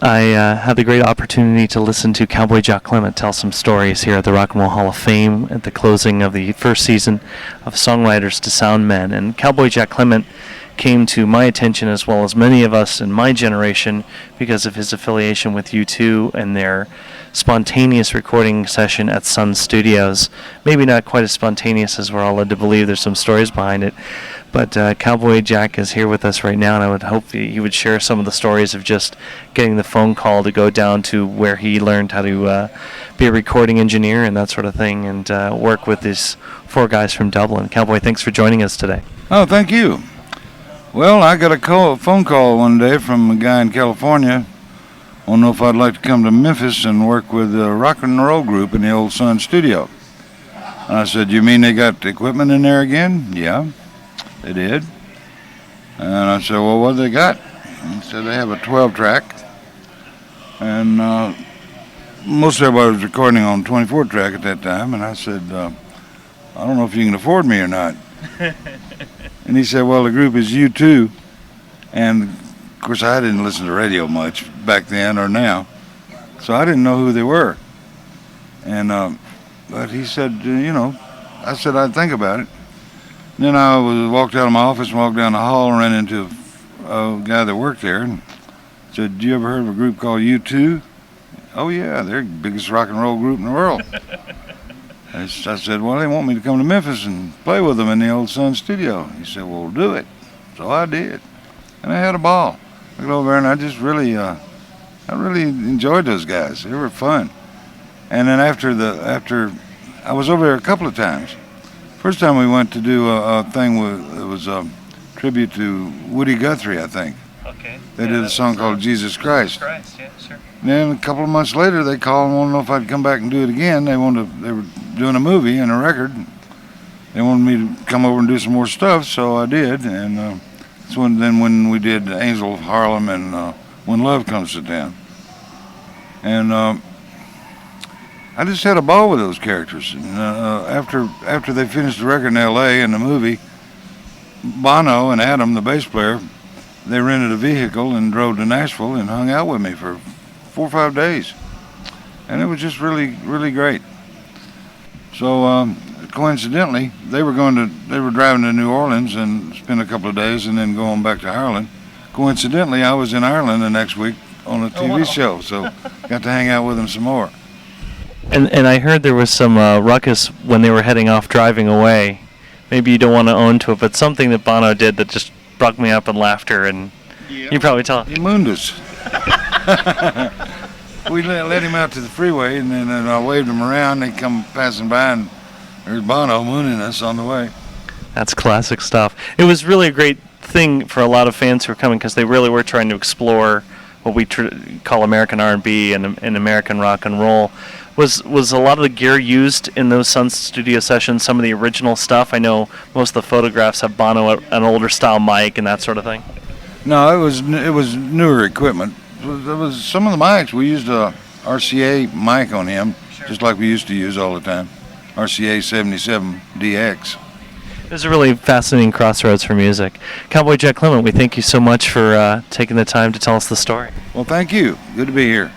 I had the great opportunity to listen to Cowboy Jack Clement tell some stories here at the Rock and Roll Hall of Fame at the closing of the first season of Songwriters to Sound Men. And Cowboy Jack Clement came to my attention, as well as many of us in my generation, because of his affiliation with U2 and their spontaneous recording session at Sun Studios. Maybe not quite as spontaneous as we're all led to believe. There's some stories behind it. But Cowboy Jack is here with us right now, and I would hope he would share some of the stories of just getting the phone call to go down to where he learned how to be a recording engineer and that sort of thing, and work with these four guys from Dublin. Cowboy, thanks for joining us today. Oh, thank you. Well, I got a phone call one day from a guy in California. I don't know if I'd like to come to Memphis and work with a rock and roll group in the old Sun studio. And I said, you mean they got the equipment in there again? Yeah. They did. And I said, well, what do they got? He said they have a 12-track. And most everybody was recording on 24-track at that time. And I said, I don't know if you can afford me or not. And he said, well, the group is U2. And, of course, I didn't listen to radio much back then or now. So I didn't know who they were. And but he said, I said I'd think about it. Then I walked out of my office and walked down the hall and ran into a guy that worked there and said, "Do you ever heard of a group called U2? "Oh, yeah, they're the biggest rock and roll group in the world." I said, well, they want me to come to Memphis and play with them in the old Sun studio. He said, well, do it. So I did. And I had a ball. I got over there and I just really, I really enjoyed those guys. They were fun. And then after I was over there a couple of times. First time we went to do a thing it was a tribute to Woody Guthrie, I think. Okay. They did a song called Jesus Christ. Christ, yeah, sure. And then a couple of months later, they called and wanted to know if I'd come back and do it again. They were doing a movie and a record. They wanted me to come over and do some more stuff, so I did. And that's when we did Angel of Harlem and When Love Comes to Town. And I just had a ball with those characters. And after they finished the record in L.A. and the movie, Bono and Adam, the bass player, they rented a vehicle and drove to Nashville and hung out with me for 4 or 5 days. And it was just really, really great. So coincidentally, they were driving to New Orleans and spend a couple of days and then going back to Ireland. Coincidentally, I was in Ireland the next week on a TV show, so got to hang out with them some more. And I heard there was some ruckus when they were heading off driving away. Maybe you don't want to own to it, but something that Bono did that just broke me up in laughter, and you probably tell. He mooned us. We let him out to the freeway, and then I waved him around. They come passing by, and there's Bono mooning us on the way. That's classic stuff. It was really a great thing for a lot of fans who were coming because they really were trying to explore what we call American R&B and American rock and roll. Was a lot of the gear used in those Sun Studio sessions some of the original stuff? I know most of the photographs have Bono an older style mic and that sort of thing. No, it was newer equipment. It was some of the mics. We used a RCA mic on him, sure, just like we used to use all the time. RCA 77 DX. It was a really fascinating crossroads for music. Cowboy Jack Clement, we thank you so much for taking the time to tell us the story. Well, thank you. Good to be here.